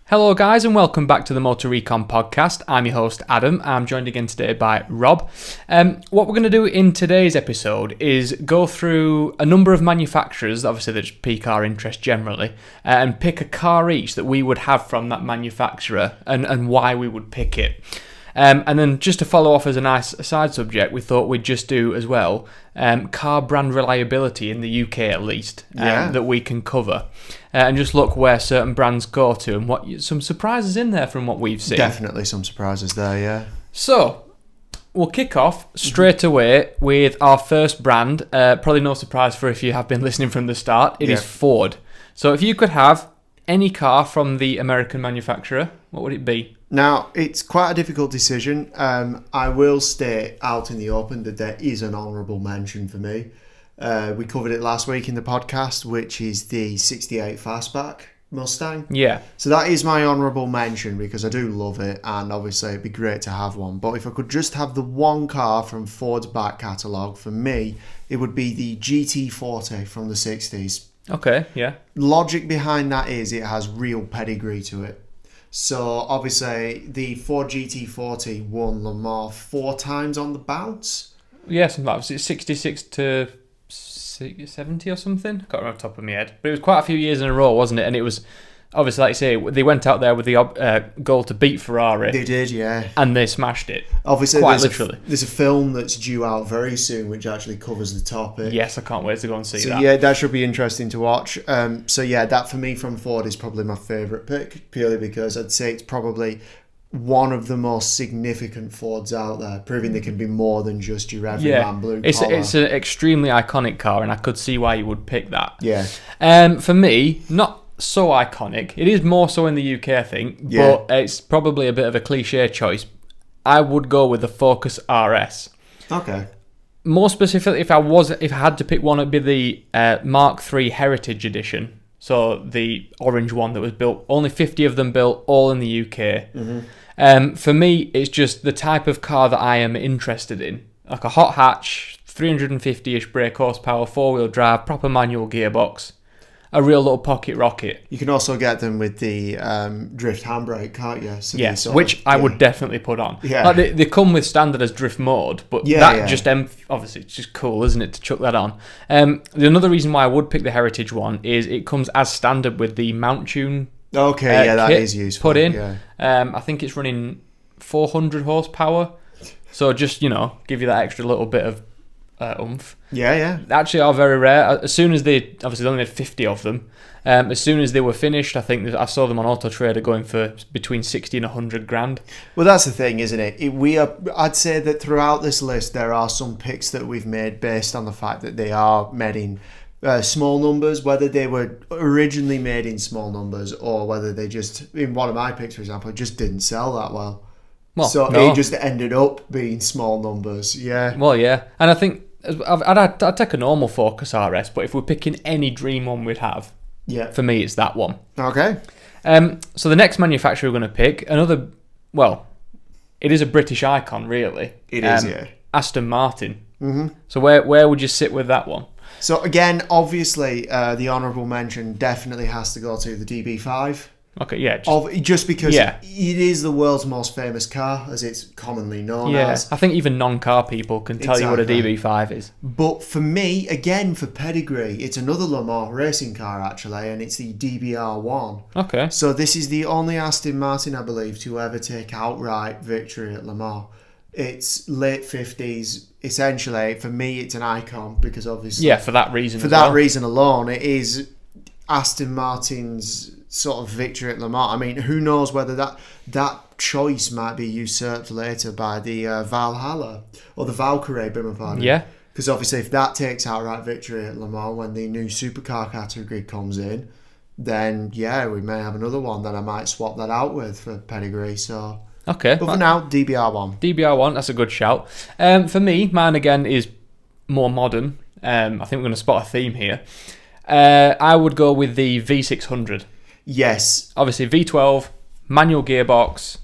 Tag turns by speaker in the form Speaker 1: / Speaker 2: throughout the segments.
Speaker 1: Hello guys and welcome back to the Motor Recon podcast. I'm your host Adam. I'm joined again today by Rob. What we're going to do in today's episode is go through a number of manufacturers, obviously that just pique our interest generally, and pick a car each that we would have from that manufacturer and why we would pick it. And then just to follow off as a nice side subject, we thought we'd just do as well car brand reliability in the UK at least that we can cover. And just look where certain brands go to and what some surprises in there from what we've seen.
Speaker 2: Definitely some surprises there, yeah.
Speaker 1: So, we'll kick off straight away with our first brand. Probably no surprise for if you have been listening from the start. It is Ford. So if you could have any car from the American manufacturer, what would it be?
Speaker 2: Now, it's quite a difficult decision. I will state out in the open that there is an honourable mention for me. We covered it last week in the podcast, which is the 68 Fastback Mustang.
Speaker 1: Yeah.
Speaker 2: So that is my honourable mention because I do love it and obviously it'd be great to have one. But if I could just have the one car from Ford's back catalogue, for me, it would be the GT40 from the 60s.
Speaker 1: Okay, yeah.
Speaker 2: Logic behind that is it has real pedigree to it. So obviously the Ford GT40 won Le Mans 4 times on the bounce.
Speaker 1: Yeah, something like that. 66 to 70 or something. I can't remember off the top of my head. But it was quite a few years in a row, wasn't it? And it was, obviously, like you say, they went out there with the goal to beat Ferrari.
Speaker 2: They did, yeah.
Speaker 1: And they smashed it.
Speaker 2: Obviously,
Speaker 1: quite literally.
Speaker 2: There's a film that's due out very soon which actually covers the topic.
Speaker 1: Yes, I can't wait to go and see that.
Speaker 2: Yeah, that should be interesting to watch. That for me from Ford is probably my favourite pick, purely because I'd say it's probably one of the most significant Fords out there, proving they can be more than just your everyman blue collar.
Speaker 1: It's an extremely iconic car, and I could see why you would pick that.
Speaker 2: Yeah.
Speaker 1: For me, not so iconic. It is more so in the UK, I think, but it's probably a bit of a cliche choice. I would go with the Focus RS.
Speaker 2: Okay.
Speaker 1: More specifically, if I had to pick one, it'd be the Mark III Heritage Edition. So the orange one that was built, only 50 of them built, all in the UK. Mm-hmm. For me, it's just the type of car that I am interested in. Like a hot hatch, 350-ish brake horsepower, 4-wheel drive, proper manual gearbox. A real little pocket rocket.
Speaker 2: You can also get them with the drift handbrake, can't you? So
Speaker 1: yes, which I would definitely put on.
Speaker 2: Yeah.
Speaker 1: Like they come with standard as drift mode, but just obviously it's just cool, isn't it, to chuck that on. Another reason why I would pick the Heritage one is it comes as standard with the mount tune.
Speaker 2: Okay, that is useful.
Speaker 1: Put in.
Speaker 2: Yeah.
Speaker 1: I think it's running 400 horsepower, so just give you that extra little bit of oomph.
Speaker 2: Yeah.
Speaker 1: Actually are very rare. As soon as they only made 50 of them, as soon as they were finished, I think I saw them on Auto Trader going for between 60 and 100 grand.
Speaker 2: Well, that's the thing, isn't it? I'd say that throughout this list there are some picks that we've made based on the fact that they are made in small numbers, whether they were originally made in small numbers or whether they just, in one of my picks for example, just didn't sell that well. It just ended up being small numbers. Yeah.
Speaker 1: Well, yeah, and I think I'd take a normal Focus RS, but if we're picking any dream one we'd have, for me it's that one.
Speaker 2: Okay.
Speaker 1: So the next manufacturer we're going to pick, it is a British icon, really.
Speaker 2: It is, yeah.
Speaker 1: Aston Martin.
Speaker 2: Mm-hmm.
Speaker 1: So where would you sit with that one?
Speaker 2: So again, obviously, the honourable mention definitely has to go to the DB5.
Speaker 1: Okay, yeah.
Speaker 2: Just because it is the world's most famous car, as it's commonly known as.
Speaker 1: I think even non-car people can tell you what a DB5 is.
Speaker 2: But for me, again, for pedigree, it's another Le Mans racing car, actually, and it's the DBR1.
Speaker 1: Okay.
Speaker 2: So this is the only Aston Martin, I believe, to ever take outright victory at Le Mans. It's late 50s. Essentially, for me, it's an icon because obviously...
Speaker 1: Yeah, for that reason
Speaker 2: reason alone, it is Aston Martin's sort of victory at Le Mans. I mean, who knows whether that choice might be usurped later by the Valhalla or the Valkyrie, beg my pardon.
Speaker 1: Yeah.
Speaker 2: Because obviously if that takes outright victory at Le Mans when the new supercar category comes in, then we may have another one that I might swap that out with for pedigree. So
Speaker 1: okay.
Speaker 2: But for now, DBR1.
Speaker 1: DBR1, that's a good shout. For me, mine again is more modern. I think we're going to spot a theme here. I would go with the V600.
Speaker 2: Yes.
Speaker 1: Obviously, V12, manual gearbox,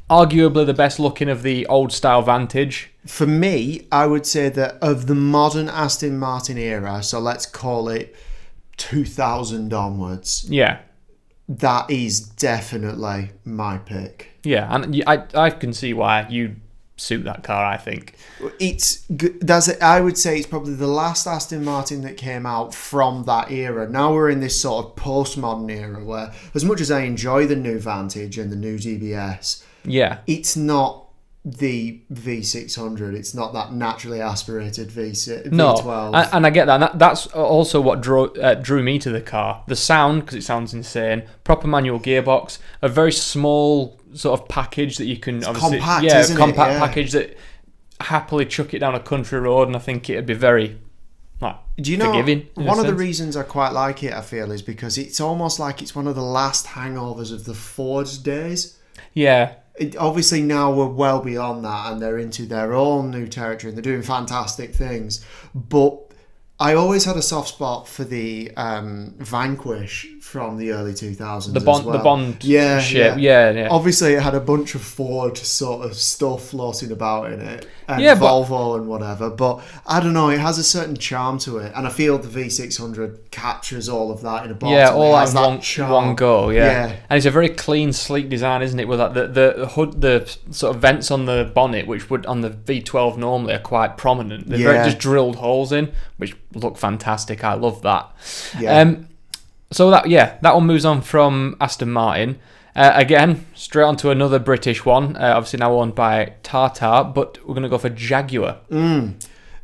Speaker 1: arguably the best looking of the old style Vantage.
Speaker 2: For me, I would say that of the modern Aston Martin era, so let's call it 2000 onwards.
Speaker 1: Yeah.
Speaker 2: that is definitely my pick.
Speaker 1: Yeah, and I can see why you suit that car, I think.
Speaker 2: I would say it's probably the last Aston Martin that came out from that era. Now we're in this sort of postmodern era where, as much as I enjoy the new Vantage and the new DBS,
Speaker 1: Yeah.
Speaker 2: it's not the V600. It's not that naturally aspirated V12.
Speaker 1: No, and I get that. And that's also what drew me to the car. The sound, because it sounds insane. Proper manual gearbox. A very small sort of package that you can
Speaker 2: compact, isn't it?
Speaker 1: compact
Speaker 2: Yeah.
Speaker 1: package that happily chuck it down a country road, and I think it'd be very
Speaker 2: Do you know,
Speaker 1: forgiving.
Speaker 2: one of the reasons I quite like it, I feel, is because it's almost like it's one of the last hangovers of the Ford days.
Speaker 1: Yeah.
Speaker 2: Obviously now we're well beyond that and they're into their own new territory and they're doing fantastic things. But I always had a soft spot for the Vanquish from the early 2000s.
Speaker 1: The Bond ship. Yeah.
Speaker 2: Obviously it had a bunch of Ford sort of stuff floating about in it. And
Speaker 1: Yeah,
Speaker 2: Volvo and whatever. But I don't know, it has a certain charm to it. And I feel the V600 captures all of that in a bottle.
Speaker 1: Yeah, all
Speaker 2: has
Speaker 1: that one go. Yeah. And it's a very clean, sleek design, isn't it? With like the hood, the sort of vents on the bonnet, which would on the V12 normally are quite prominent. They're very just drilled holes in, which look fantastic. I love that.
Speaker 2: Yeah.
Speaker 1: So that one moves on from Aston Martin. Again, straight on to another British one. Obviously now owned by Tata, but we're going to go for Jaguar.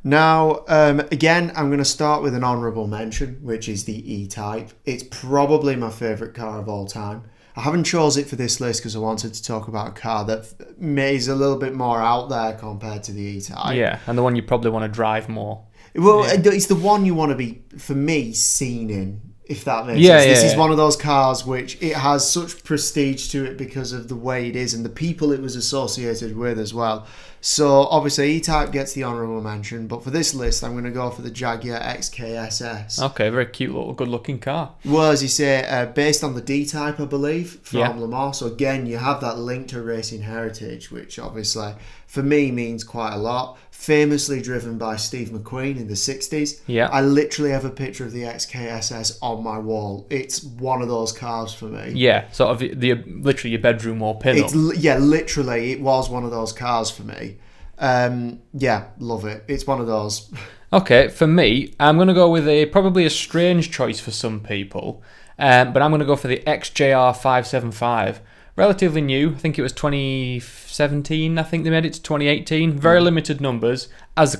Speaker 2: Now, again, I'm going to start with an honourable mention, which is the E-Type. It's probably my favourite car of all time. I haven't chose it for this list because I wanted to talk about a car that is a little bit more out there compared to the E-Type.
Speaker 1: Yeah, and the one you probably want to drive more.
Speaker 2: Well, it's the one you want to be, for me, seen in, if that makes sense. This is one of those cars which it has such prestige to it because of the way it is and the people it was associated with as well. So obviously E-Type gets the honourable mention, but for this list I'm going to go for the Jaguar XKSS.
Speaker 1: Okay, very cute little good looking car.
Speaker 2: Well, as you say, based on the D-Type, I believe, from Le Mans. So again, you have that link to racing heritage, which obviously for me means quite a lot. Famously driven by Steve McQueen in the 60s.
Speaker 1: Yeah.
Speaker 2: I literally have a picture of the XKSS on my wall. It's one of those cars for me.
Speaker 1: Yeah, sort of literally your bedroom wall pin-up.
Speaker 2: Literally, it was one of those cars for me. Love it. It's one of those.
Speaker 1: Okay, for me, I'm going to go with probably a strange choice for some people, but I'm going to go for the XJR 575. Relatively new. I think it was 2017. I think they made it to 2018. Very limited numbers. As the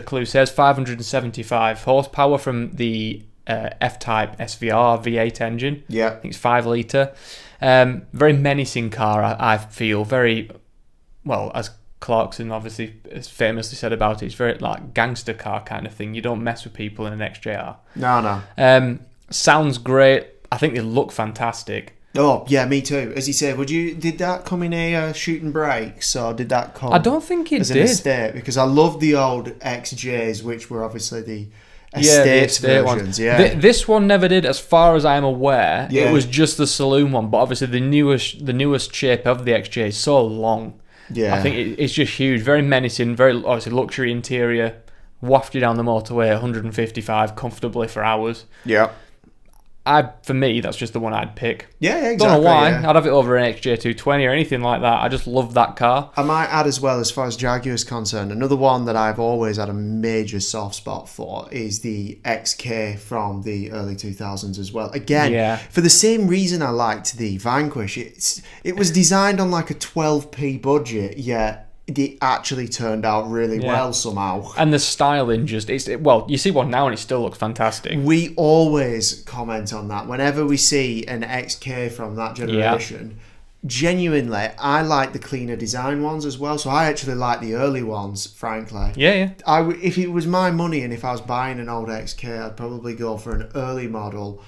Speaker 1: clue says, 575 horsepower from the F-Type SVR V8 engine.
Speaker 2: Yeah.
Speaker 1: I think it's 5 litre. Very menacing car, I feel. Very, well, as Clarkson obviously has famously said about it, it's very like gangster car kind of thing. You don't mess with people in an XJR.
Speaker 2: No.
Speaker 1: Sounds great. I think they look fantastic.
Speaker 2: Oh, yeah, me too. As you say, did that come in a shooting brakes, or did that come
Speaker 1: I don't think it
Speaker 2: as
Speaker 1: did.
Speaker 2: an estate? Because I love the old XJs, which were obviously the estate versions.
Speaker 1: This one never did, as far as I am aware.
Speaker 2: Yeah.
Speaker 1: It was just the saloon one, but obviously the newest shape of the XJ is so long.
Speaker 2: Yeah.
Speaker 1: I think it's just huge, very menacing, very obviously luxury interior, wafted down the motorway 155 comfortably for hours.
Speaker 2: Yeah.
Speaker 1: For me, that's just the one I'd pick.
Speaker 2: Yeah, exactly.
Speaker 1: Don't know why.
Speaker 2: Yeah.
Speaker 1: I'd have it over an XJ220 or anything like that. I just love that car.
Speaker 2: I might add as well, as far as Jaguar is concerned, another one that I've always had a major soft spot for is the XK from the early 2000s as well. Again, for the same reason I liked the Vanquish. It was designed on like a 12p budget, yet it actually turned out really well somehow.
Speaker 1: And the styling you see one now and it still looks fantastic.
Speaker 2: We always comment on that whenever we see an XK from that generation. Genuinely, I like the cleaner design ones as well, so I actually like the early ones, frankly. If it was my money and if I was buying an old XK, I'd probably go for an early model,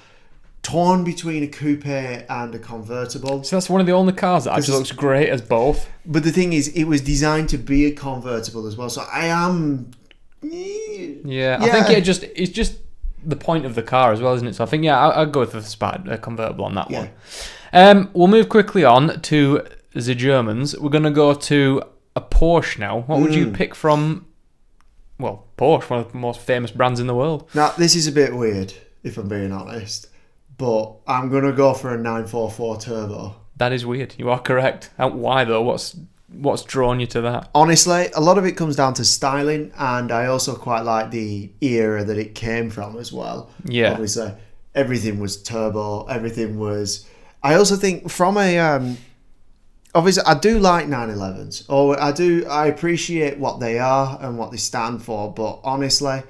Speaker 2: torn between a coupe and a convertible.
Speaker 1: So that's one of the only cars that actually looks great as both.
Speaker 2: But the thing is, it was designed to be a convertible as well, so I am...
Speaker 1: Yeah, I think it's just the point of the car as well, isn't it? So I think, I'd go with a convertible on that one. We'll move quickly on to the Germans. We're going to go to a Porsche now. What would you pick from... Well, Porsche, one of the most famous brands in the world.
Speaker 2: Now, this is a bit weird, if I'm being honest. but I'm going to go for a 944 turbo.
Speaker 1: That is weird. You are correct. Why though? What's drawn you to that?
Speaker 2: Honestly, a lot of it comes down to styling, and I also quite like the era that it came from as well.
Speaker 1: Yeah.
Speaker 2: Obviously, everything was turbo. Everything was... I also think from a... obviously, I do like 911s. I appreciate what they are and what they stand for, but honestly...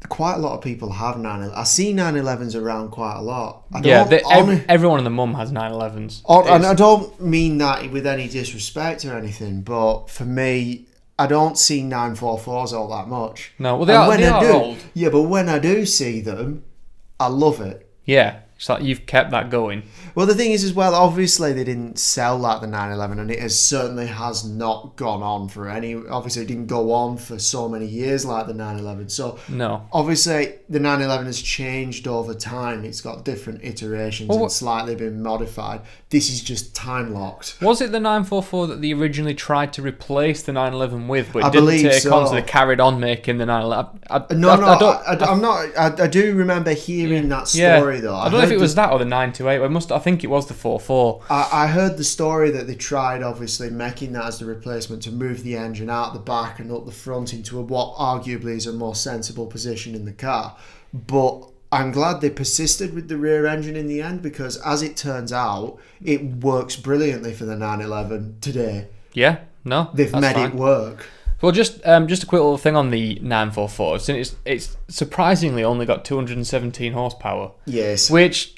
Speaker 2: Quite a lot of people have 911s. I see 911s around quite a lot.
Speaker 1: Everyone in the mum has 911s.
Speaker 2: And I don't mean that with any disrespect or anything, but for me, I don't see 944s all that much.
Speaker 1: No, well, they are old.
Speaker 2: Yeah, but when I do see them, I love it.
Speaker 1: Yeah, it's like you've kept that going.
Speaker 2: Well, the thing is as well, obviously they didn't sell like the 911, and it certainly has not gone on for any... Obviously, it didn't go on for so many years like the 911. So,
Speaker 1: no.
Speaker 2: Obviously, the 911 has changed over time. It's got different iterations and slightly been modified. This is just time-locked.
Speaker 1: Was it the 944 that they originally tried to replace the 911 with, but it didn't take on, so they carried on making the 911?
Speaker 2: I do remember hearing that story, though.
Speaker 1: I don't know if it was that or the 928. I think it was the 44.
Speaker 2: I heard the story that they tried, obviously, making that as the replacement to move the engine out the back and up the front into what arguably is a more sensible position in the car. But I'm glad they persisted with the rear engine in the end, because as it turns out, it works brilliantly for the 911 today.
Speaker 1: Yeah, no,
Speaker 2: they've made it work.
Speaker 1: Well, just a quick little thing on the 944. It's surprisingly only got 217 horsepower.
Speaker 2: Yes.
Speaker 1: Which...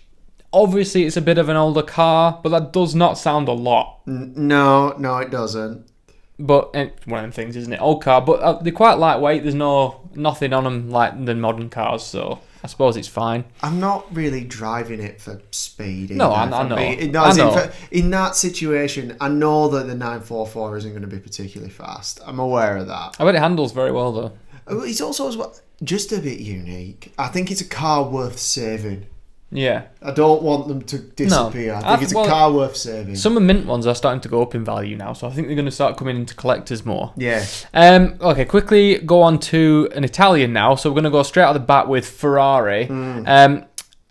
Speaker 1: Obviously, it's a bit of an older car, but that does not sound a lot.
Speaker 2: No, it doesn't.
Speaker 1: But it's one of them things, isn't it? Old car, but they're quite lightweight. There's nothing on them like the modern cars, so I suppose it's fine.
Speaker 2: I'm not really driving it for speed.
Speaker 1: No, I know.
Speaker 2: In that situation, I know that the 944 isn't going to be particularly fast. I'm aware of that.
Speaker 1: I bet it handles very well, though.
Speaker 2: It's also as well, just a bit unique. I think it's a car worth saving.
Speaker 1: Yeah.
Speaker 2: I don't want them to disappear. I think it's a car worth saving.
Speaker 1: Some of mint ones are starting to go up in value now, so I think they're going to start coming into collectors more.
Speaker 2: Yeah.
Speaker 1: Okay, quickly go on to an Italian now. So we're going to go straight out of the bat with Ferrari.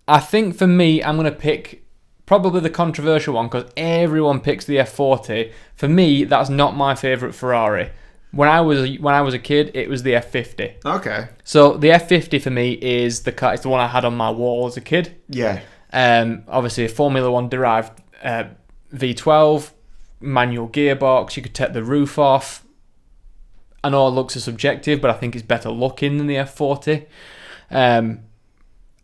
Speaker 1: I think for me, I'm going to pick probably the controversial one because everyone picks the F40. For me, that's not my favourite Ferrari. When I was a kid, it was the F50.
Speaker 2: Okay.
Speaker 1: So the F50 for me is the car. It's the one I had on my wall as a kid.
Speaker 2: Yeah.
Speaker 1: Obviously a Formula One derived V12, manual gearbox. You could take the roof off. I know looks are subjective, but I think it's better looking than the F40. And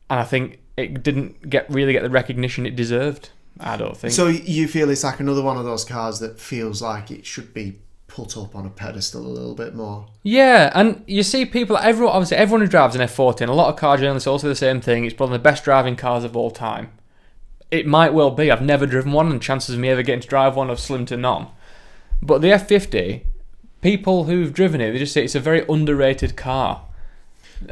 Speaker 1: I think it didn't really get the recognition it deserved. I don't think.
Speaker 2: So you feel it's like another one of those cars that feels like it should be put up on a pedestal a little bit more.
Speaker 1: Yeah, and you see people, everyone who drives an F40, and a lot of car journalists also the same thing, it's one of the best driving cars of all time. It might well be. I've never driven one, and chances of me ever getting to drive one are slim to none. But the F50, people who've driven it, they just say it's a very underrated car.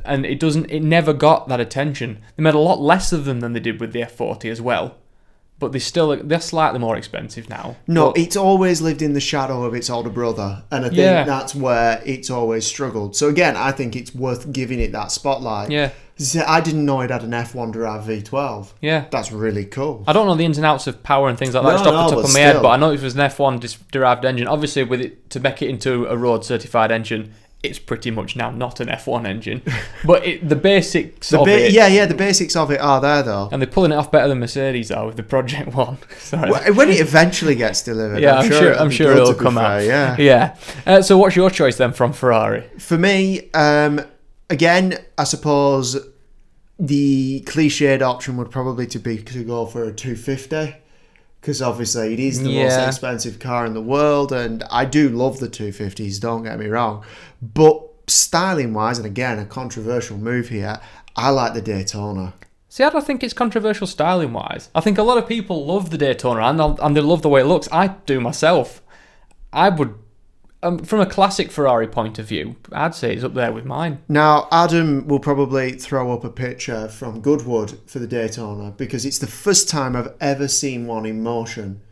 Speaker 1: And it never got that attention. They made a lot less of them than they did with the F40 as well. But they're slightly more expensive now.
Speaker 2: No, it's always lived in the shadow of its older brother. And I think that's where it's always struggled. So again, I think it's worth giving it that spotlight.
Speaker 1: Yeah.
Speaker 2: I didn't know it had an F1 derived V12.
Speaker 1: Yeah.
Speaker 2: That's really cool.
Speaker 1: I don't know the ins and outs of power and things like that just off the top of my head, but I know it was an F1 derived engine. Obviously, with it to make it into a road certified engine, it's pretty much now not an F1 engine. But the basics of it...
Speaker 2: Yeah, the basics of it are there, though.
Speaker 1: And they're pulling it off better than Mercedes are with the Project One.
Speaker 2: When it eventually gets delivered,
Speaker 1: yeah, I'm sure it'll come out. Yeah. So what's your choice then from Ferrari?
Speaker 2: For me, again, I suppose the cliched option would probably be to go for a 250. Because obviously it is the most expensive car in the world, and I do love the 250s, don't get me wrong. But styling-wise, and again, a controversial move here, I like the Daytona.
Speaker 1: See, I don't think it's controversial styling-wise. I think a lot of people love the Daytona, and they love the way it looks. I do myself. I would... from a classic Ferrari point of view, I'd say it's up there with mine.
Speaker 2: Now, Adam will probably throw up a picture from Goodwood for the Daytona because it's the first time I've ever seen one in motion.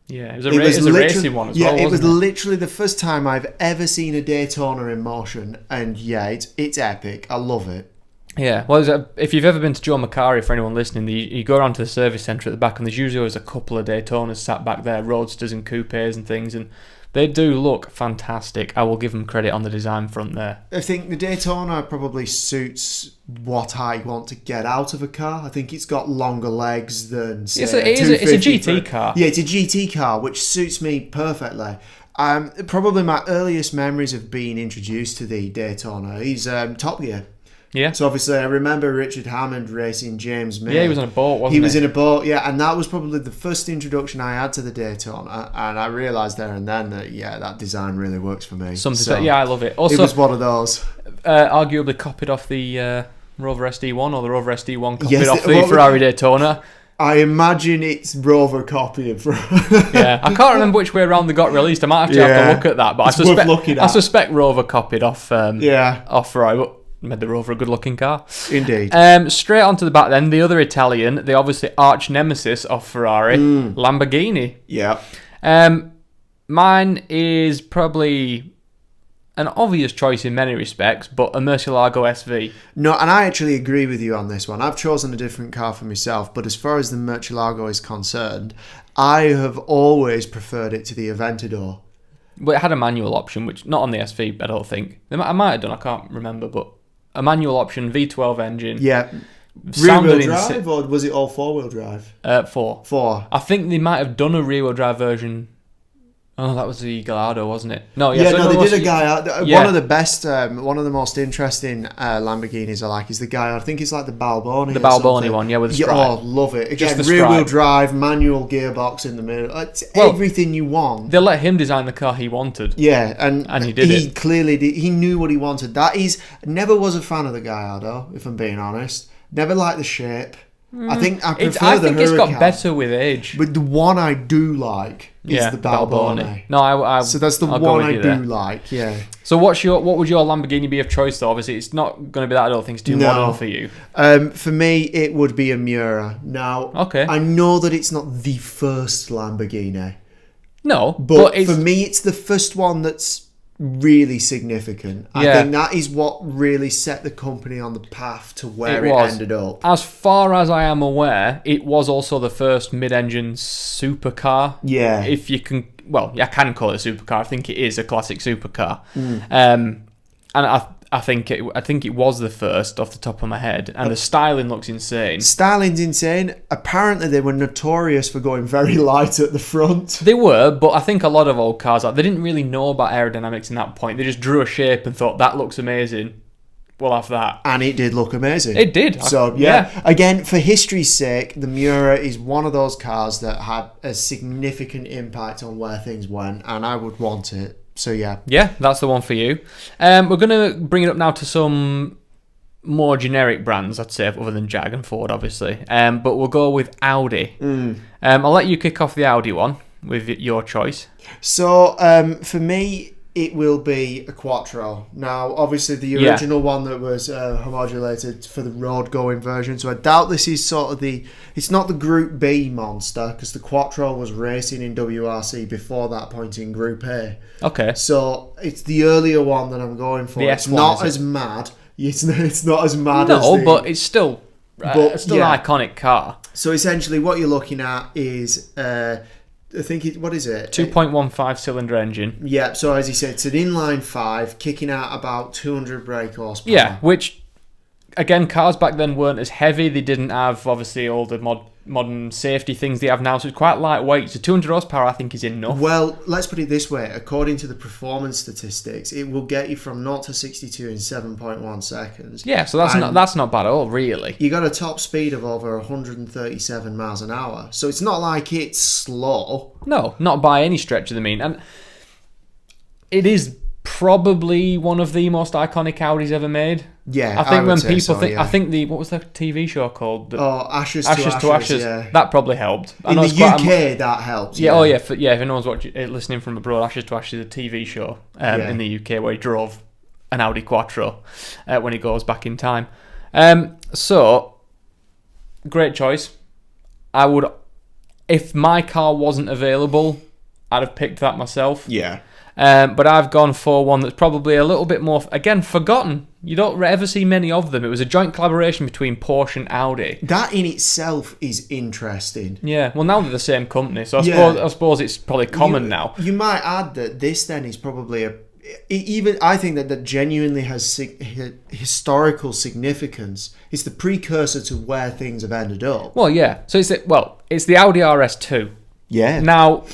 Speaker 1: Yeah, it was a racing one as well, wasn't it?
Speaker 2: Yeah, it was literally the first time I've ever seen a Daytona in motion, and yeah, it's epic. I love it.
Speaker 1: Yeah, well, if you've ever been to Joe Macari, for anyone listening, you go around to the service centre at the back, and there's usually always a couple of Daytonas sat back there, roadsters and coupes and things, and they do look fantastic. I will give them credit on the design front there.
Speaker 2: I think the Daytona probably suits what I want to get out of a car. I think it's got longer legs than, say,
Speaker 1: It's a GT car.
Speaker 2: Yeah, it's a GT car, which suits me perfectly. Probably my earliest memories of being introduced to the Daytona is Top Gear.
Speaker 1: Yeah.
Speaker 2: So obviously I remember Richard Hammond racing James May.
Speaker 1: Yeah, he was on a boat, wasn't he?
Speaker 2: He was in a boat, yeah, and that was probably the first introduction I had to the Daytona, and I realised there and then that, yeah, that design really works for me.
Speaker 1: I love it. Also,
Speaker 2: it was one of those.
Speaker 1: Arguably copied off the Rover SD1, or the Rover SD1 copied off the Ferrari Daytona.
Speaker 2: I imagine it's Rover copying from.
Speaker 1: Yeah, I can't remember which way around they got released. I might have to look at that, but I suspect Rover copied off off Ferrari, but made the Rover a good-looking car.
Speaker 2: Indeed.
Speaker 1: Straight onto the back then, the other Italian, the obviously arch nemesis of Ferrari, Lamborghini.
Speaker 2: Yeah.
Speaker 1: Mine is probably an obvious choice in many respects, but a Murcielago SV.
Speaker 2: No, and I actually agree with you on this one. I've chosen a different car for myself, but as far as the Murcielago is concerned, I have always preferred it to the Aventador.
Speaker 1: But it had a manual option, which not on the SV, I don't think. I might have done, I can't remember, but a manual option, V12 engine.
Speaker 2: Yeah. Rear-wheel drive, or was it all four-wheel drive?
Speaker 1: 4.
Speaker 2: 4.
Speaker 1: I think they might have done a rear-wheel drive version. Oh, that was the Gallardo, wasn't it? No,
Speaker 2: they did a guy. One of the best, one of the most interesting Lamborghinis I like is the guy. I think it's like the Balboni.
Speaker 1: The Balboni one, yeah, with the stripe.
Speaker 2: Oh, love it. Again, rear-wheel drive, manual gearbox in the middle. It's everything you want.
Speaker 1: They let him design the car he wanted.
Speaker 2: Yeah, and
Speaker 1: he did it.
Speaker 2: He clearly did. He knew what he wanted. Never was a fan of the Gallardo, if I'm being honest. Never liked the shape. I think I prefer
Speaker 1: I
Speaker 2: the
Speaker 1: think
Speaker 2: Huracan.
Speaker 1: It's got better with age.
Speaker 2: But the one I do like is the Balboni.
Speaker 1: No,
Speaker 2: so that's the one I do like. Yeah.
Speaker 1: So what would your Lamborghini be of choice though? Obviously, it's not going to be that. I don't think it's too modern for you.
Speaker 2: For me, it would be a Miura. Now, I know that it's not the first Lamborghini.
Speaker 1: No,
Speaker 2: but for me, it's the first one that's really significant. I think that is what really set the company on the path to where it ended up.
Speaker 1: As far as I am aware, it was also the first mid-engine supercar.
Speaker 2: Yeah.
Speaker 1: If you can, I can call it a supercar. I think it is a classic supercar. And I think it was the first off the top of my head, and the styling looks insane.
Speaker 2: Styling's insane. Apparently, they were notorious for going very light at the front.
Speaker 1: They were, but I think a lot of old cars, they didn't really know about aerodynamics in that point. They just drew a shape and thought, that looks amazing. We'll have that.
Speaker 2: And it did look amazing.
Speaker 1: It did.
Speaker 2: So, yeah. Again, for history's sake, the Miura is one of those cars that had a significant impact on where things went, and I would want it. So, yeah.
Speaker 1: Yeah, that's the one for you. We're going to bring it up now to some more generic brands, I'd say, other than Jag and Ford, obviously. But we'll go with Audi. I'll let you kick off the Audi one with your choice.
Speaker 2: So, for me, it will be a Quattro. Now, obviously, the original one that was homologated for the road-going version. So I doubt this is sort of it's not the Group B monster, because the Quattro was racing in WRC before that point in Group A.
Speaker 1: Okay.
Speaker 2: So it's the earlier one that I'm going for. It's not as mad. It's not as mad as
Speaker 1: but it's still an iconic car.
Speaker 2: So essentially, what you're looking at is... I think what is it?
Speaker 1: 2.15 cylinder engine.
Speaker 2: Yeah, so as you said, it's an inline 5, kicking out about 200 brake horsepower.
Speaker 1: Yeah, which, again, cars back then weren't as heavy. They didn't have, obviously, all the modern safety things they have now, so it's quite lightweight. So 200 horsepower, I think, is enough.
Speaker 2: Well, let's put it this way. According to the performance statistics, it will get you from 0 to 62 in 7.1 seconds.
Speaker 1: Yeah, so that's not bad at all, really.
Speaker 2: You got a top speed of over 137 miles an hour, so it's not like it's slow.
Speaker 1: No, not by any stretch of the mean. And it is probably one of the most iconic Audis ever made.
Speaker 2: Yeah,
Speaker 1: I think when people think, I think what was the TV show called?
Speaker 2: Ashes to Ashes. Yeah.
Speaker 1: That probably helped.
Speaker 2: In the UK, that helps.
Speaker 1: Yeah, if anyone's listening from abroad, Ashes to Ashes is a TV show in the UK where he drove an Audi Quattro when he goes back in time. So, great choice. I would, if my car wasn't available, I'd have picked that myself.
Speaker 2: Yeah.
Speaker 1: But I've gone for one that's probably a little bit more, again, forgotten. You don't ever see many of them. It was a joint collaboration between Porsche and Audi.
Speaker 2: That in itself is interesting.
Speaker 1: Yeah, well, now they're the same company, so
Speaker 2: Yeah.
Speaker 1: I suppose it's probably common now.
Speaker 2: You might add that this then is probably even I think that genuinely has historical significance. It's the precursor to where things have ended up.
Speaker 1: Well, yeah. So it's the Audi RS2.
Speaker 2: Yeah.
Speaker 1: Now,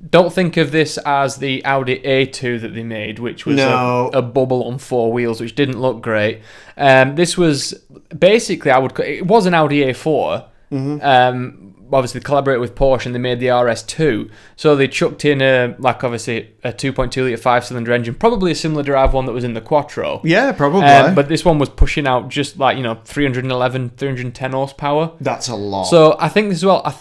Speaker 1: don't think of this as the Audi A2 that they made, which was a bubble on four wheels, which didn't look great. This was basically, it was an Audi A4. Mm-hmm. Obviously, they collaborated with Porsche and they made the RS2. So they chucked in obviously a 2.2 litre 5-cylinder engine, probably a similar drive one that was in the Quattro.
Speaker 2: Yeah, probably.
Speaker 1: But this one was pushing out just 311, 310 horsepower.
Speaker 2: That's a lot.
Speaker 1: So I think this as well.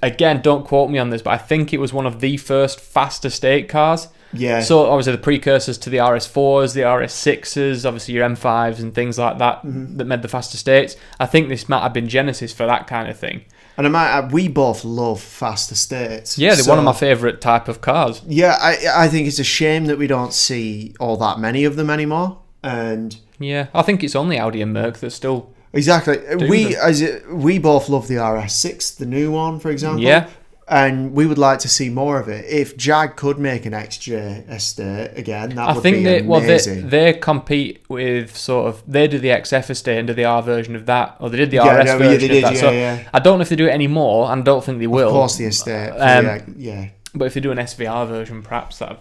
Speaker 1: Again, don't quote me on this, but I think it was one of the first fast estate cars.
Speaker 2: Yeah.
Speaker 1: So obviously the precursors to the RS4s, the RS6s, obviously your M5s and things like that that made the fast estates. I think this might have been Genesis for that kind of thing.
Speaker 2: And I might add, we both love fast estates.
Speaker 1: Yeah, they're one of my favourite type of cars.
Speaker 2: Yeah, I think it's a shame that we don't see all that many of them anymore. And
Speaker 1: yeah, I think it's only Audi and Merc that still...
Speaker 2: Exactly. We both love the RS6, the new one, for example.
Speaker 1: Yeah.
Speaker 2: And we would like to see more of it. If Jag could make an XJ estate again, that would be amazing.
Speaker 1: They compete with they do the XF estate and do the R version of that, or they did the RS version of that. I don't know if they do it anymore, and I don't think they will.
Speaker 2: Of course, the estate. Yeah.
Speaker 1: But if they do an SVR version, perhaps that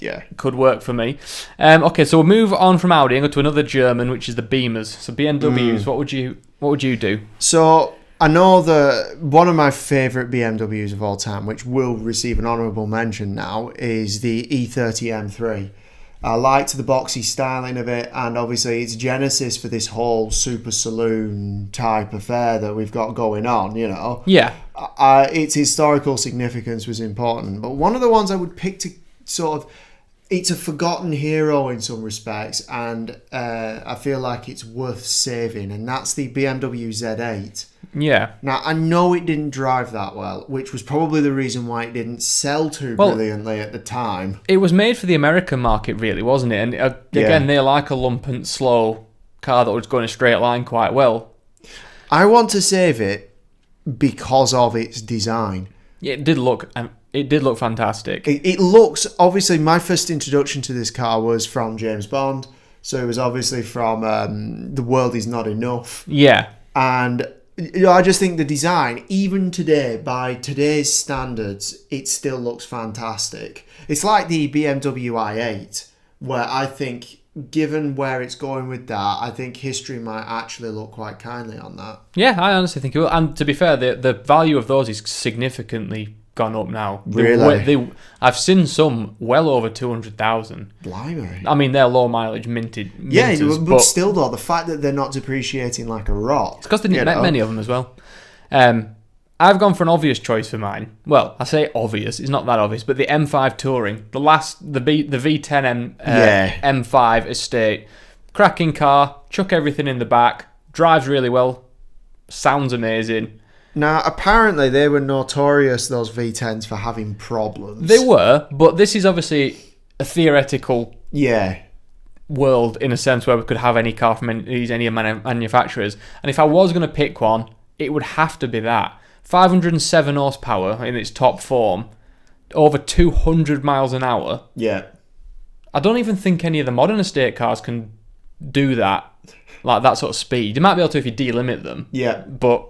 Speaker 2: yeah,
Speaker 1: could work for me. Okay, so we'll move on from Audi and go to another German, which is the Beamers. So BMWs, what would you do?
Speaker 2: So I know that one of my favourite BMWs of all time, which will receive an honourable mention now, is the E30 M3. I liked the boxy styling of it, and obviously it's Genesis for this whole super saloon type affair that we've got going on, you know.
Speaker 1: Yeah.
Speaker 2: Its historical significance was important, but one of the ones I would pick to it's a forgotten hero in some respects, and I feel like it's worth saving, and that's the BMW Z8.
Speaker 1: Yeah.
Speaker 2: Now, I know it didn't drive that well, which was probably the reason why it didn't sell too brilliantly at the time.
Speaker 1: It was made for the American market, really, wasn't it? And again, they like a lumpant, slow car that was going a straight line quite well.
Speaker 2: I want to save it because of its design.
Speaker 1: It did look fantastic.
Speaker 2: It looks, obviously, my first introduction to this car was from James Bond. So it was obviously from The World Is Not Enough.
Speaker 1: Yeah.
Speaker 2: And I just think the design, even today, by today's standards, it still looks fantastic. It's like the BMW i8, where I think, given where it's going with that, I think history might actually look quite kindly on that.
Speaker 1: Yeah, I honestly think it will. And to be fair, the value of those is significantly gone up now.
Speaker 2: Really?
Speaker 1: I've seen some well over 200,000.
Speaker 2: Blimey.
Speaker 1: I mean, they're low mileage minters,
Speaker 2: yeah, but still though, the fact that they're not depreciating like a rock.
Speaker 1: It's because they didn't make many of them as well. I've gone for an obvious choice for mine. Well, I say obvious, it's not that obvious, but the M5 Touring, the V10 M5 estate, cracking car, chuck everything in the back, drives really well, sounds amazing.
Speaker 2: Now, apparently they were notorious, those V10s, for having problems.
Speaker 1: They were, but this is obviously a theoretical world in a sense where we could have any car from any manufacturers. And if I was going to pick one, it would have to be that. 507 horsepower in its top form, over 200 miles an hour.
Speaker 2: Yeah.
Speaker 1: I don't even think any of the modern estate cars can do that, like that sort of speed. You might be able to if you delimit them.
Speaker 2: Yeah.
Speaker 1: But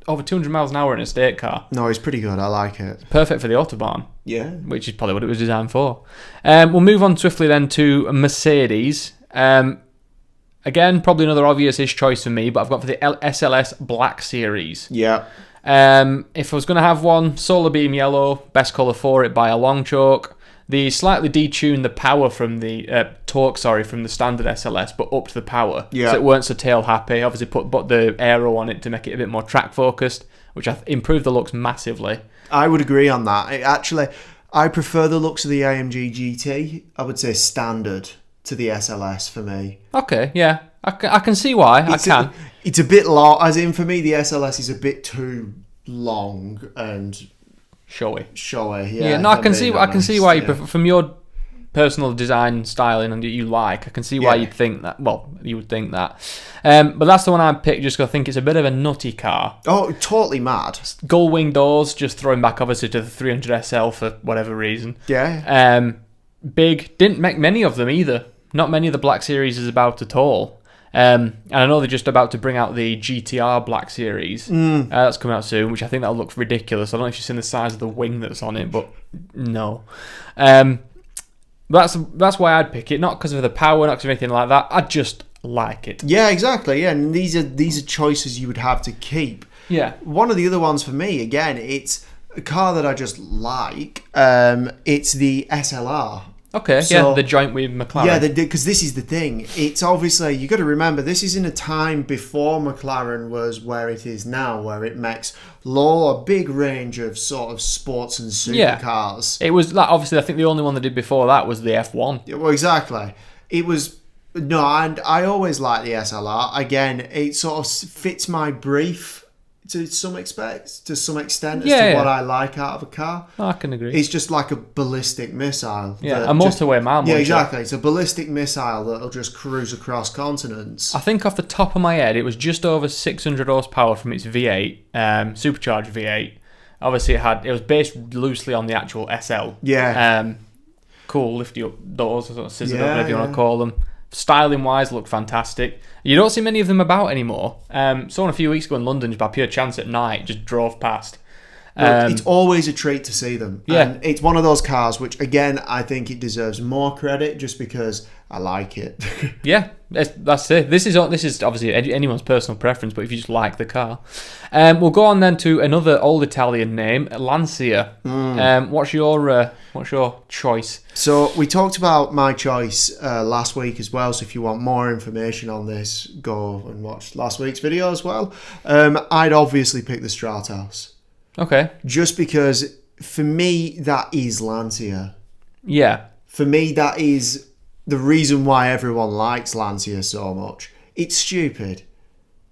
Speaker 1: over 200 miles an hour in a estate car.
Speaker 2: No, it's pretty good. I like it.
Speaker 1: Perfect for the Autobahn.
Speaker 2: Yeah.
Speaker 1: Which is probably what it was designed for. We'll move on swiftly then to Mercedes. Again, probably another obvious-ish choice for me, but I've got for the SLS Black Series.
Speaker 2: Yeah.
Speaker 1: If I was going to have one, Solar Beam Yellow, best colour for it by a long chalk. They slightly detuned the power from the torque, from the standard SLS, but upped the power.
Speaker 2: Yeah.
Speaker 1: So it weren't so tail happy. Obviously put the aero on it to make it a bit more track focused, which improved the looks massively.
Speaker 2: I would agree on that. I prefer the looks of the AMG GT. I would say standard to the SLS for me.
Speaker 1: Okay, yeah. I can see why.
Speaker 2: It's a bit long, as in for me the SLS is a bit too long and
Speaker 1: showy.
Speaker 2: Yeah.
Speaker 1: Yeah, no, I can see why you prefer, from your personal design styling and that you like, I can see why
Speaker 2: Yeah.
Speaker 1: you'd think that. Well, you would think that. But that's the one I picked just because I think it's a bit of a nutty car.
Speaker 2: Oh, totally mad.
Speaker 1: Gull wing doors, just throwing back obviously to the 300 SL for whatever reason.
Speaker 2: Yeah.
Speaker 1: Big, didn't make many of them either. Not many of the Black Series is about at all. And I know they're just about to bring out the GTR Black Series. That's coming out soon, which I think that'll look ridiculous. I don't know if you've seen the size of the wing that's on it, but no. That's why I'd pick it. Not because of the power, not because of anything like that. I just like it.
Speaker 2: Yeah, exactly. Yeah, and these are choices you would have to keep.
Speaker 1: Yeah.
Speaker 2: One of the other ones for me, again, it's a car that I just like. It's the SLR.
Speaker 1: Okay,
Speaker 2: So-
Speaker 1: yeah, the joint with McLaren.
Speaker 2: Yeah, because this is the thing. It's obviously, you got to remember, this is in a time before McLaren was where it is now, where it makes a big range of sort of sports and supercars.
Speaker 1: It was like, obviously, I think the only one they did before that was the F1.
Speaker 2: Yeah, well, exactly. It was no, and I always like the SLR. Again, it sort of fits my brief to some extent as to what I like out of a car.
Speaker 1: I can agree.
Speaker 2: It's just like a ballistic missile.
Speaker 1: Yeah,
Speaker 2: that
Speaker 1: a motorway man.
Speaker 2: Yeah,
Speaker 1: muncher.
Speaker 2: exactly. It's a ballistic missile that'll just cruise across continents.
Speaker 1: I think off the top of my head, it was just over 600 horsepower from its V8, supercharged V8. Obviously, it was based loosely on the actual SL.
Speaker 2: Yeah.
Speaker 1: Cool, lifty up doors, or sort of scissor
Speaker 2: Yeah,
Speaker 1: up, whatever you want
Speaker 2: yeah.
Speaker 1: to call them. Styling wise, looked fantastic. You don't see many of them about anymore. Saw one a few weeks ago in London, just by pure chance at night, just drove past.
Speaker 2: Look, it's always a treat to see them.
Speaker 1: Yeah.
Speaker 2: And it's one of those cars which, again, I think it deserves more credit just because I like it.
Speaker 1: Yeah, that's it. This is obviously anyone's personal preference, but if you just like the car. We'll go on then to another old Italian name, Lancia. What's your choice?
Speaker 2: So we talked about my choice last week as well. So if you want more information on this, go and watch last week's video as well. I'd obviously pick the Stratos.
Speaker 1: Okay.
Speaker 2: Just because, for me, that is Lancia.
Speaker 1: Yeah.
Speaker 2: For me, that is the reason why everyone likes Lancia so much. It's stupid.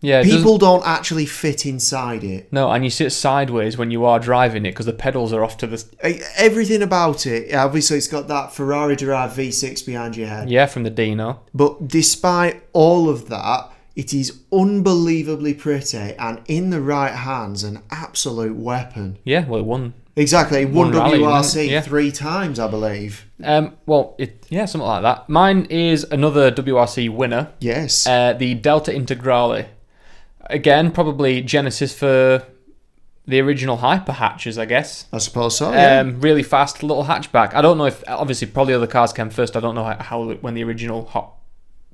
Speaker 1: Yeah.
Speaker 2: People don't actually fit inside it.
Speaker 1: No, and you sit sideways when you are driving it because the pedals are off to the...
Speaker 2: Everything about it, obviously it's got that Ferrari derived V6 behind your head.
Speaker 1: Yeah, from the Dino.
Speaker 2: But despite all of that, it is unbelievably pretty and in the right hands, an absolute weapon.
Speaker 1: Yeah, well, it won.
Speaker 2: Exactly, it won
Speaker 1: rally,
Speaker 2: WRC
Speaker 1: didn't it? Yeah.
Speaker 2: 3 times, I believe.
Speaker 1: Something like that. Mine is another WRC winner,
Speaker 2: Yes.
Speaker 1: the Delta Integrale. Again, probably Genesis for the original Hyper Hatches, I guess.
Speaker 2: I suppose so, yeah.
Speaker 1: Really fast little hatchback. I don't know if, obviously, probably other cars came first. I don't know how when the original hot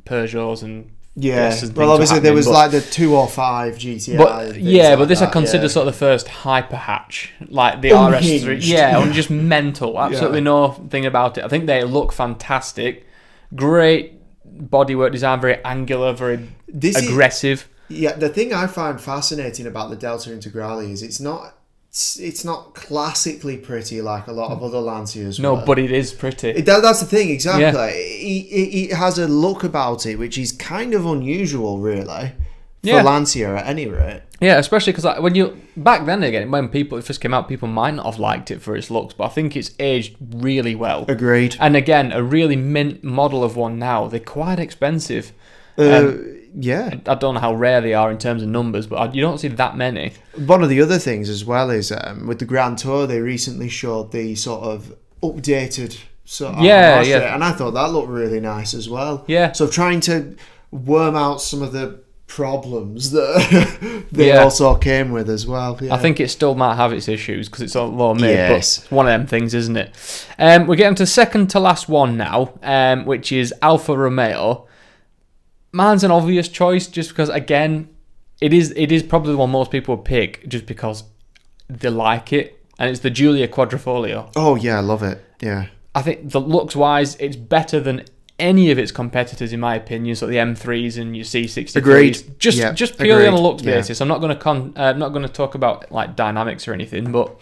Speaker 1: Peugeots and
Speaker 2: Yeah,
Speaker 1: Yes,
Speaker 2: well, obviously there was
Speaker 1: but-
Speaker 2: like the 205 GTI.
Speaker 1: But
Speaker 2: things
Speaker 1: yeah,
Speaker 2: like
Speaker 1: but this I
Speaker 2: that,
Speaker 1: consider
Speaker 2: yeah.
Speaker 1: sort of the first hyper hatch, like the RS3.
Speaker 2: Unhinged.
Speaker 1: Yeah, just mental. Absolutely no thing about it. I think they look fantastic. Great bodywork design, very angular, very
Speaker 2: This is-
Speaker 1: aggressive.
Speaker 2: Yeah, the thing I find fascinating about the Delta Integrale is it's not classically pretty like a lot of other Lancias.
Speaker 1: No,
Speaker 2: were.
Speaker 1: but it is pretty.
Speaker 2: That's the thing, exactly.
Speaker 1: Yeah.
Speaker 2: It has a look about it which is kind of unusual, really, for
Speaker 1: Yeah.
Speaker 2: Lancia at any rate.
Speaker 1: Yeah, especially because when you back then again, when it first came out, people might not have liked it for its looks, but I think it's aged really well.
Speaker 2: Agreed.
Speaker 1: And again, a really mint model of one now. They're quite expensive.
Speaker 2: Yeah.
Speaker 1: I don't know how rare they are in terms of numbers, but you don't see that many.
Speaker 2: One of the other things as well is with the Grand Tour, they recently showed the sort of updated sort of
Speaker 1: Yeah,
Speaker 2: Porsche,
Speaker 1: yeah.
Speaker 2: and I thought that looked really nice as well.
Speaker 1: Yeah.
Speaker 2: So trying to worm out some of the problems that they
Speaker 1: Yeah.
Speaker 2: also came with as well. Yeah.
Speaker 1: I think it still might have its issues because it's a low mid,
Speaker 2: Yes.
Speaker 1: but it's one of them things, isn't it? We're getting to second to last one now, which is Alfa Romeo. Mine's an obvious choice just because, again, it is probably the one most people would pick just because they like it, and it's the Giulia Quadrifoglio.
Speaker 2: Oh yeah, I love it. Yeah.
Speaker 1: I think the looks wise, it's better than any of its competitors in my opinion. So the M3s and your C63s.
Speaker 2: Agreed.
Speaker 1: Just
Speaker 2: Yeah,
Speaker 1: just purely on a
Speaker 2: agreed.
Speaker 1: looks
Speaker 2: Yeah.
Speaker 1: basis. I'm not going to talk about like dynamics or anything, but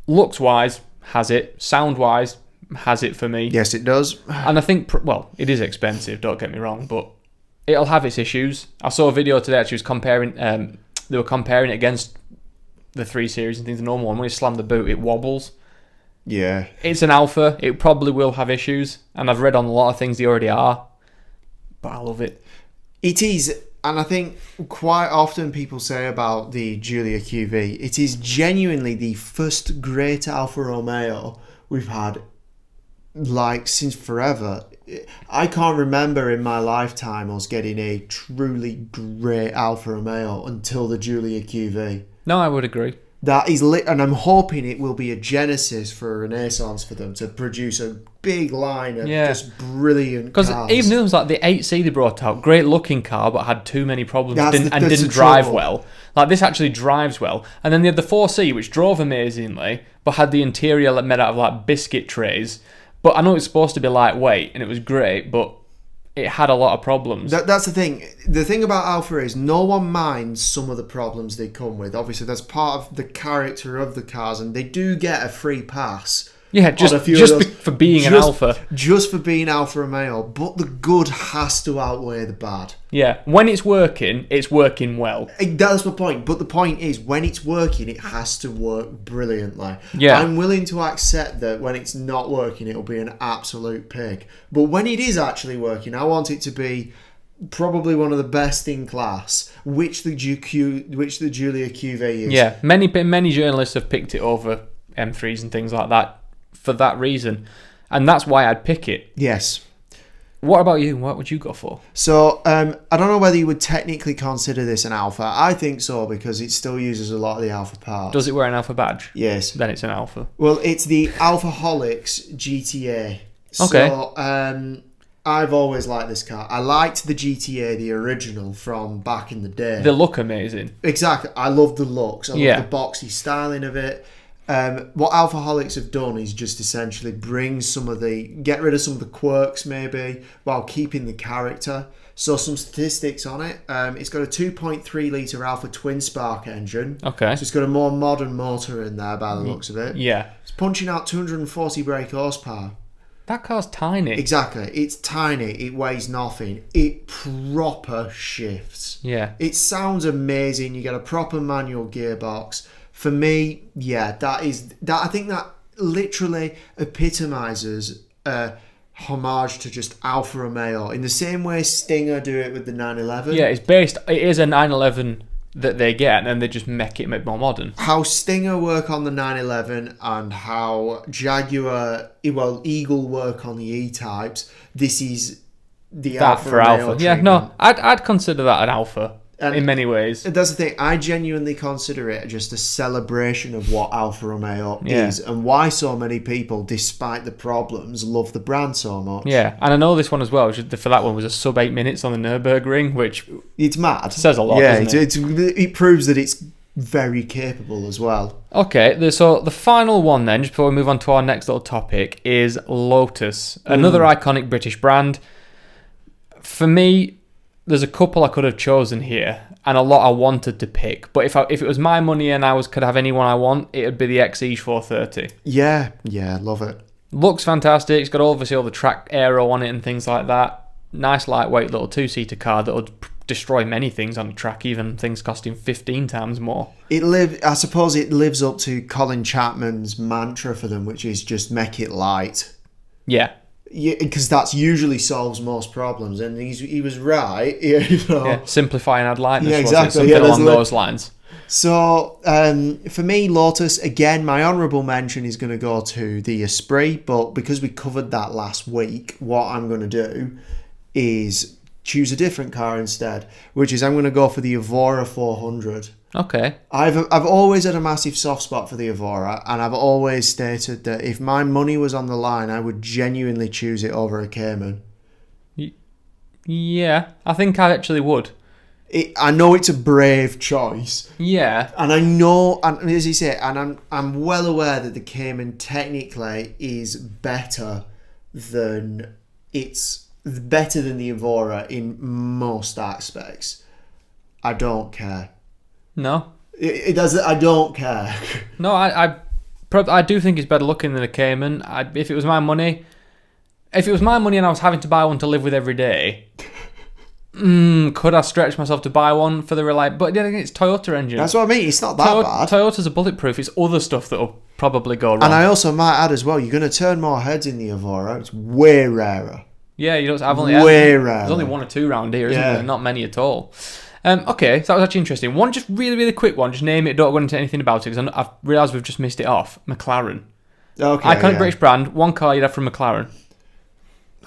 Speaker 1: looks wise has it. Sound wise has it for me.
Speaker 2: Yes, it does.
Speaker 1: And I think it is expensive. Don't get me wrong, but it'll have its issues. I saw a video today that she was comparing. They were comparing it against the 3 Series and things. The normal one, when you slam the boot, it wobbles.
Speaker 2: Yeah.
Speaker 1: It's an Alpha. It probably will have issues, and I've read on a lot of things they already are. But I love it.
Speaker 2: It is, and I think quite often people say about the Giulia QV, it is genuinely the first great Alfa Romeo we've had, like, since forever. I can't remember in my lifetime us getting a truly great Alfa Romeo until the Giulia QV.
Speaker 1: No, I would agree.
Speaker 2: That is lit, and I'm hoping it will be a genesis for a renaissance for them to produce a big line of just brilliant cars.
Speaker 1: Because even though it was like the 8C they brought out, great looking car, but had too many problems
Speaker 2: That's
Speaker 1: didn't
Speaker 2: the
Speaker 1: drive
Speaker 2: trouble.
Speaker 1: well. Like this actually drives well. And then they had the 4C, which drove amazingly, but had the interior made out of like biscuit trays. But I know it's supposed to be lightweight, and it was great, but it had a lot of problems.
Speaker 2: That's the thing. The thing about Alfa is no one minds some of the problems they come with. Obviously, that's part of the character of the cars, and they do get a free pass.
Speaker 1: Yeah, for being an Alfa.
Speaker 2: Just for being Alfa Romeo. But the good has to outweigh the bad.
Speaker 1: Yeah, when it's working well.
Speaker 2: That's my point. But the point is, when it's working, it has to work brilliantly.
Speaker 1: Yeah.
Speaker 2: I'm willing to accept that when it's not working, it'll be an absolute pig. But when it is actually working, I want it to be probably one of the best in class, which the Giulia QV is.
Speaker 1: Yeah, many journalists have picked it over M3s and things like that for that reason. And that's why I'd pick it.
Speaker 2: Yes.
Speaker 1: What about you? What would you go for?
Speaker 2: So, I don't know whether you would technically consider this an Alpha. I think so, because it still uses a lot of the Alpha parts.
Speaker 1: Does it wear an Alpha badge?
Speaker 2: Yes.
Speaker 1: Then it's an Alpha.
Speaker 2: Well, it's the Alphaholics GTA.
Speaker 1: Okay.
Speaker 2: So, I've always liked this car. I liked the GTA, the original, from back in the day.
Speaker 1: They look amazing.
Speaker 2: Exactly. I love the looks. I love
Speaker 1: Yeah.
Speaker 2: the boxy styling of it. What Alphaholics have done is just essentially get rid of some of the quirks maybe, while keeping the character. So some statistics on it. It's got a 2.3 litre Alpha twin spark engine.
Speaker 1: Okay.
Speaker 2: So it's got a more modern motor in there by the looks of it.
Speaker 1: Yeah.
Speaker 2: It's punching out 240 brake horsepower.
Speaker 1: That car's tiny.
Speaker 2: Exactly. It's tiny. It weighs nothing. It proper shifts.
Speaker 1: Yeah.
Speaker 2: It sounds amazing. You get a proper manual gearbox. For me, yeah, I think that literally epitomizes homage to just Alfa Romeo in the same way Stinger do it with the 911.
Speaker 1: Yeah, it is a 911 that they get, and then they just make it a bit more modern.
Speaker 2: How Stinger work on the 911 and how Eagle work on the E-types. This is the Alfa
Speaker 1: For
Speaker 2: Romeo
Speaker 1: Alpha. Yeah, no, I'd consider that an Alpha.
Speaker 2: And
Speaker 1: in many ways.
Speaker 2: That's the thing. I genuinely consider it just a celebration of what Alfa Romeo
Speaker 1: Yeah.
Speaker 2: is and why so many people, despite the problems, love the brand so much.
Speaker 1: Yeah, and I know this one as well. For that one was a sub 8 minutes on the Nürburgring, which
Speaker 2: It's mad.
Speaker 1: says a lot,
Speaker 2: Yeah,
Speaker 1: doesn't
Speaker 2: it proves that it's very capable as well.
Speaker 1: Okay, so the final one then, just before we move on to our next little topic, is Lotus. Another iconic British brand. For me, there's a couple I could have chosen here, and a lot I wanted to pick. But if it was my money and could have anyone I want, it would be the XE430.
Speaker 2: Yeah, love it.
Speaker 1: Looks fantastic. It's got obviously all the track aero on it and things like that. Nice lightweight little two-seater car that would destroy many things on the track, even things costing 15 times more.
Speaker 2: I suppose it lives up to Colin Chapman's mantra for them, which is just make it light.
Speaker 1: Yeah.
Speaker 2: Yeah, because that's usually solves most problems, and he was right.
Speaker 1: Yeah, simplify and add lightness.
Speaker 2: Yeah,
Speaker 1: Exactly.
Speaker 2: exactly.
Speaker 1: Something along those lines.
Speaker 2: So for me, Lotus, again, my honourable mention is going to go to the Esprit, but because we covered that last week, what I'm going to do is choose a different car instead, which is I'm going to go for the Evora 400.
Speaker 1: Okay.
Speaker 2: I've always had a massive soft spot for the Evora, and I've always stated that if my money was on the line, I would genuinely choose it over a Cayman.
Speaker 1: Yeah, I think I actually would.
Speaker 2: I know it's a brave choice.
Speaker 1: Yeah.
Speaker 2: And I know, and as you say, and I'm well aware that the Cayman technically is better than the Evora in most aspects. I don't care.
Speaker 1: No.
Speaker 2: It does. I don't care.
Speaker 1: No, I do think it's better looking than a Cayman. If it was my money and I was having to buy one to live with every day, Could I stretch myself to buy one for the reliability? But yeah, it's Toyota engine.
Speaker 2: That's what I mean. It's not that bad.
Speaker 1: Toyotas are bulletproof. It's other stuff that will probably go wrong.
Speaker 2: And I also might add as well, you're going to turn more heads in the Evora. It's way rarer.
Speaker 1: Yeah, you don't have
Speaker 2: way rarer.
Speaker 1: There's only 1 or 2 around here, isn't
Speaker 2: Yeah.
Speaker 1: there? Not many at all. Okay, so that was actually interesting. One just really, really quick one. Just name it. Don't go into anything about it because I've realised we've just missed it off. McLaren.
Speaker 2: Okay.
Speaker 1: Iconic British brand. One car you'd have from McLaren.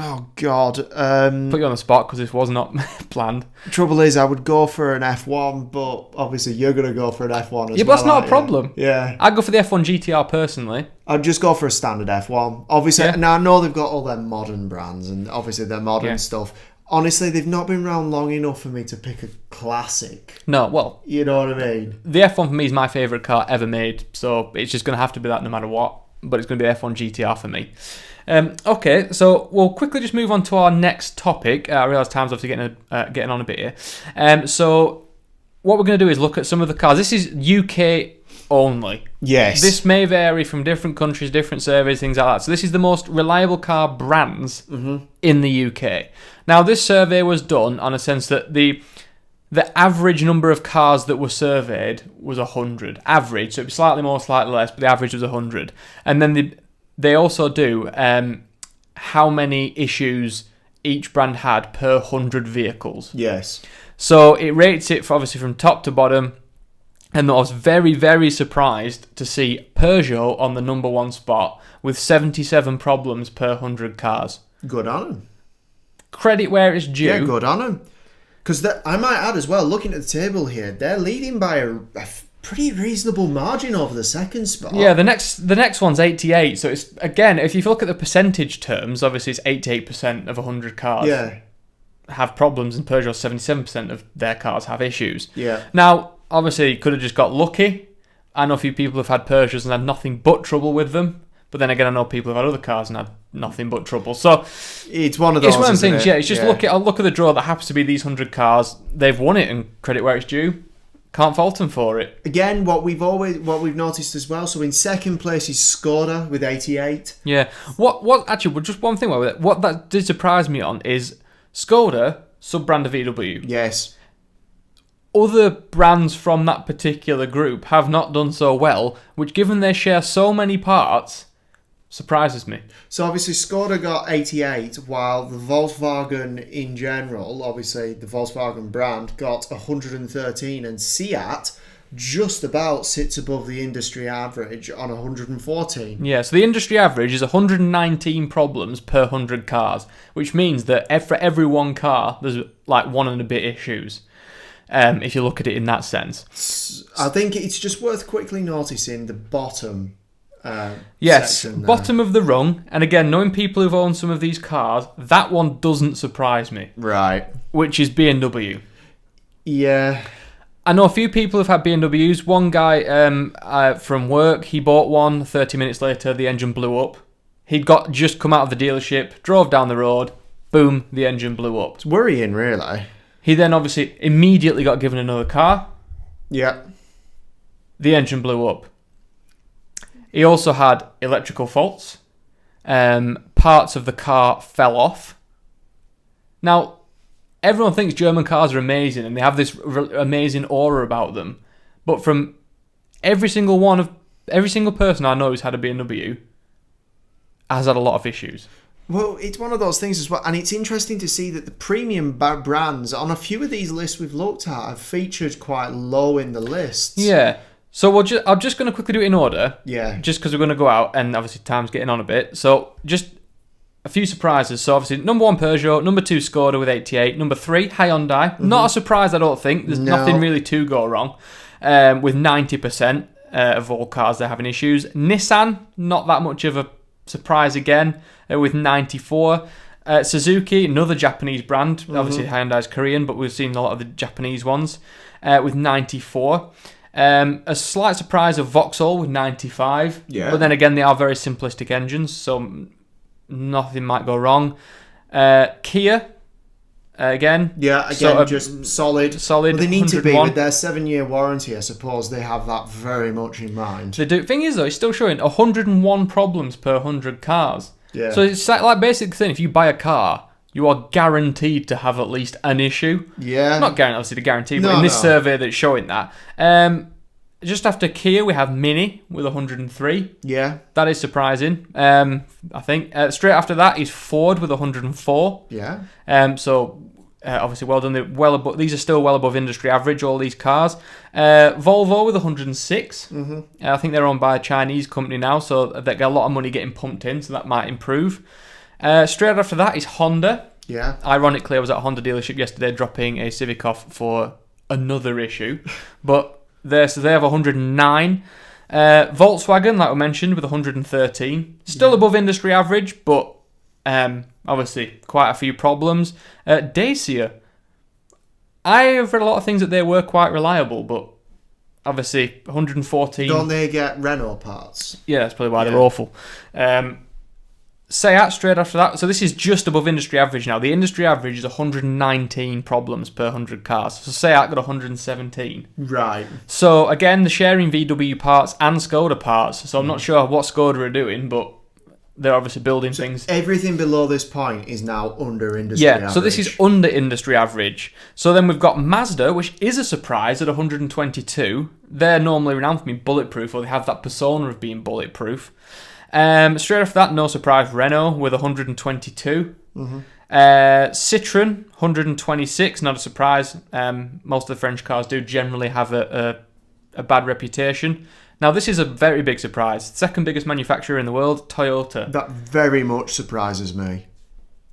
Speaker 2: Oh, God.
Speaker 1: Put you on the spot because this was not planned.
Speaker 2: Trouble is, I would go for an F1, but obviously you're going to go for an F1 as well.
Speaker 1: Yeah, but that's not a
Speaker 2: aren't you?
Speaker 1: problem.
Speaker 2: Yeah.
Speaker 1: I'd go for the F1 GTR personally.
Speaker 2: I'd just go for a standard F1. Obviously,
Speaker 1: Yeah.
Speaker 2: now I know they've got all their modern brands and obviously their modern
Speaker 1: Yeah.
Speaker 2: stuff. Honestly, they've not been around long enough for me to pick a classic.
Speaker 1: No, well,
Speaker 2: You know what I mean?
Speaker 1: the F1 for me is my favourite car ever made, so it's just going to have to be that no matter what. But it's going to be the F1 GTR for me. Okay, so we'll quickly just move on to our next topic. I realise time's obviously getting on a bit here. So what we're going to do is look at some of the cars. This is UK only.
Speaker 2: Yes.
Speaker 1: This may vary from different countries, different surveys, things like that. So this is the most reliable car brands in the UK. Now, this survey was done on a sense that the average number of cars that were surveyed was 100. Average, so it'd be slightly more, slightly less, but the average was 100. And then they also do how many issues each brand had per 100 vehicles.
Speaker 2: Yes.
Speaker 1: So it rates it obviously from top to bottom. And I was very, very surprised to see Peugeot on the number 1 spot with 77 problems per 100 cars.
Speaker 2: Good on them.
Speaker 1: Credit where it's due.
Speaker 2: Yeah, good on them. Because I might add as well, looking at the table here, they're leading by a pretty reasonable margin over the second spot.
Speaker 1: Yeah, the next one's 88. So it's, again, if you look at the percentage terms, obviously it's 88% of 100 cars have problems, and Peugeot 77% of their cars have issues.
Speaker 2: Yeah.
Speaker 1: Now, obviously, you could have just got lucky. I know a few people have had Peugeots and had nothing but trouble with them. But then again, I know people have had other cars and had nothing but trouble. So
Speaker 2: it's one of those.
Speaker 1: It's one of
Speaker 2: isn't
Speaker 1: things.
Speaker 2: it?
Speaker 1: Yeah, it's just look at the draw that happens to be these 100 cars. They've won it, and credit where it's due. Can't fault them for it.
Speaker 2: Again, what we've noticed as well. So in second place is Skoda with 88.
Speaker 1: Yeah. What actually? Just one thing with it. What that did surprise me on is Skoda, sub-brand of VW.
Speaker 2: Yes.
Speaker 1: Other brands from that particular group have not done so well, which, given they share so many parts, surprises me.
Speaker 2: So obviously Skoda got 88, while the Volkswagen in general, obviously the Volkswagen brand, got 113, and Seat just about sits above the industry average on 114.
Speaker 1: Yeah, so the industry average is 119 problems per 100 cars, which means that for every 1 car, there's like 1 and a bit issues. If you look at it in that sense.
Speaker 2: I think it's just worth quickly noticing the bottom
Speaker 1: yes,
Speaker 2: section there.
Speaker 1: bottom of the rung. And again, knowing people who've owned some of these cars, that one doesn't surprise me.
Speaker 2: Right.
Speaker 1: Which is BMW.
Speaker 2: Yeah.
Speaker 1: I know a few people have had BMWs. One guy from work, he bought one. 30 minutes later, the engine blew up. He'd just come out of the dealership, drove down the road, boom, the engine blew up.
Speaker 2: It's worrying, really.
Speaker 1: He then obviously immediately got given another car.
Speaker 2: Yeah.
Speaker 1: The engine blew up. He also had electrical faults. Parts of the car fell off. Now, everyone thinks German cars are amazing and they have this amazing aura about them. But from every single person I know who's had a BMW has had a lot of issues.
Speaker 2: Well, it's one of those things as well, and it's interesting to see that the premium brands on a few of these lists we've looked at have featured quite low in the lists.
Speaker 1: Yeah. So I'm just going to quickly do it in order.
Speaker 2: Yeah.
Speaker 1: Just because we're going to go out, and obviously time's getting on a bit. So just a few surprises. So obviously number 1 Peugeot, number 2 Skoda with 88, number 3 Hyundai. Mm-hmm. Not a surprise, I don't think. There's nothing really to go wrong. With 90% of all cars they're having issues. Nissan, not that much of a surprise again, with 94. Suzuki, another Japanese brand. Mm-hmm. Obviously Hyundai's Korean, but we've seen a lot of the Japanese ones, with 94. A slight surprise of Vauxhall with 95.
Speaker 2: Yeah.
Speaker 1: But then again, they are very simplistic engines, so nothing might go wrong. Kia, again.
Speaker 2: Yeah, again,
Speaker 1: so,
Speaker 2: just solid.
Speaker 1: Solid.
Speaker 2: Well, they need to be
Speaker 1: 101.
Speaker 2: with their 7-year warranty. I suppose they have that very much in mind.
Speaker 1: They do. Thing is, though, it's still showing 101 problems per 100 cars.
Speaker 2: Yeah.
Speaker 1: So it's like basic thing. If you buy a car, you are guaranteed to have at least an issue.
Speaker 2: Yeah.
Speaker 1: Not guaranteed, obviously, the guarantee, but
Speaker 2: No,
Speaker 1: in this
Speaker 2: no.
Speaker 1: survey that's showing that. Just after Kia, we have Mini with 103.
Speaker 2: Yeah.
Speaker 1: That is surprising, I think. Straight after that is Ford with 104.
Speaker 2: Yeah.
Speaker 1: Obviously, well done. These are still well above industry average, all these cars. Volvo with 106.
Speaker 2: Mm-hmm.
Speaker 1: I think they're owned by a Chinese company now, so they get a lot of money getting pumped in, so that might improve. Straight after that is Honda.
Speaker 2: Yeah.
Speaker 1: Ironically, I was at a Honda dealership yesterday dropping a Civic off for another issue, but they have 109. Volkswagen, like we mentioned, with 113. Still above industry average, but obviously quite a few problems. Dacia, I have read a lot of things that they were quite reliable, but obviously 114.
Speaker 2: Don't they get Renault parts?
Speaker 1: Yeah, that's probably why they're awful. Seat straight after that. So this is just above industry average now. The industry average is 119 problems per 100 cars. So Seat got 117.
Speaker 2: Right.
Speaker 1: So again, they're sharing VW parts and Skoda parts. So I'm not sure what Skoda are doing, but they're obviously building things.
Speaker 2: Everything below this point is now under industry average.
Speaker 1: So this is under industry average. So then we've got Mazda, which is a surprise at 122. They're normally renowned for being bulletproof, or they have that persona of being bulletproof. Straight after that, no surprise, Renault with 122.
Speaker 2: Mm-hmm.
Speaker 1: Citroen, 126, not a surprise. Most of the French cars do generally have a bad reputation. Now, this is a very big surprise. Second biggest manufacturer in the world, Toyota.
Speaker 2: That very much surprises me.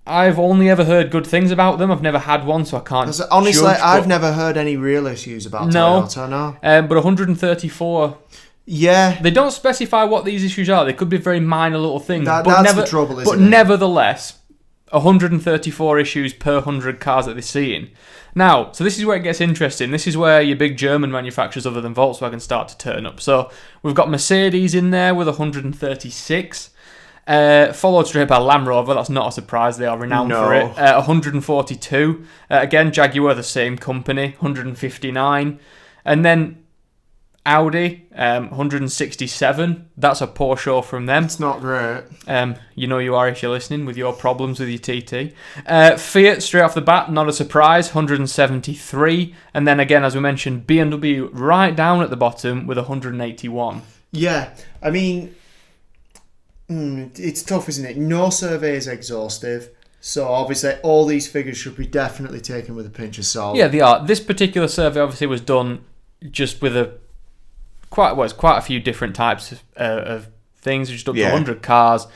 Speaker 1: I've only ever heard good things about them. I've never had one, so I can't
Speaker 2: Honestly,
Speaker 1: judge,
Speaker 2: I've never heard any real issues about Toyota, no.
Speaker 1: But 134...
Speaker 2: Yeah.
Speaker 1: They don't specify what these issues are. They could be very minor little things.
Speaker 2: That's the trouble, isn't it?
Speaker 1: But nevertheless, 134 issues per 100 cars that they're seeing. Now, so this is where it gets interesting. This is where your big German manufacturers other than Volkswagen start to turn up. So we've got Mercedes in there with 136. Followed straight by Land Rover. That's not a surprise. They are renowned for it. 142. Again, Jaguar, the same company, 159. And then Audi, 167. That's a poor show from them.
Speaker 2: It's not great.
Speaker 1: You know you are if you're listening with your problems with your TT. Fiat, straight off the bat, not a surprise, 173. And then again, as we mentioned, BMW right down at the bottom with 181.
Speaker 2: Yeah, I mean, it's tough, isn't it? No survey is exhaustive. So obviously all these figures should be definitely taken with a pinch of salt.
Speaker 1: Yeah, they are. This particular survey obviously was done just with quite a few different types of things, just up to 100 cars,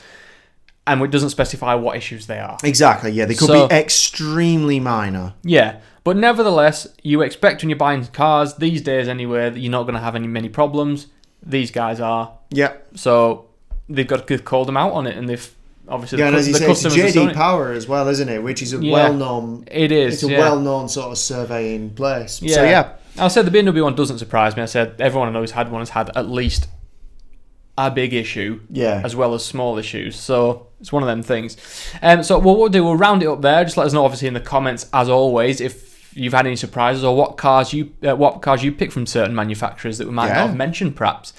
Speaker 1: and it doesn't specify what issues they are.
Speaker 2: Exactly, yeah. They could be extremely minor.
Speaker 1: Yeah, but nevertheless, you expect when you're buying cars, these days anyway, that you're not going to have many problems. These guys are.
Speaker 2: Yeah.
Speaker 1: So they've got to call them out on it, and they've obviously...
Speaker 2: Yeah, and as you say, it's
Speaker 1: customers
Speaker 2: JD Power as well, isn't it? Which is a well-known...
Speaker 1: It is,
Speaker 2: It's a well-known sort of surveying place.
Speaker 1: Yeah.
Speaker 2: So, yeah.
Speaker 1: I said the BMW one doesn't surprise me. I said everyone I know who's had one has had at least a big issue, as well as small issues. So it's one of them things. So what we'll do, we'll round it up there. Just let us know, obviously, in the comments, as always, if you've had any surprises or what cars you pick from certain manufacturers that we might not have mentioned, perhaps.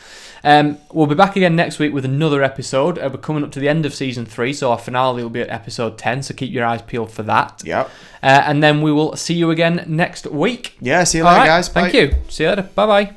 Speaker 1: We'll be back again next week with another episode. We're coming up to the end of season 3, so our finale will be at episode 10. So keep your eyes peeled for that.
Speaker 2: Yep.
Speaker 1: And then we will see you again next week.
Speaker 2: Yeah. See you later, guys.
Speaker 1: Bye. Thank you. See you later. Bye bye.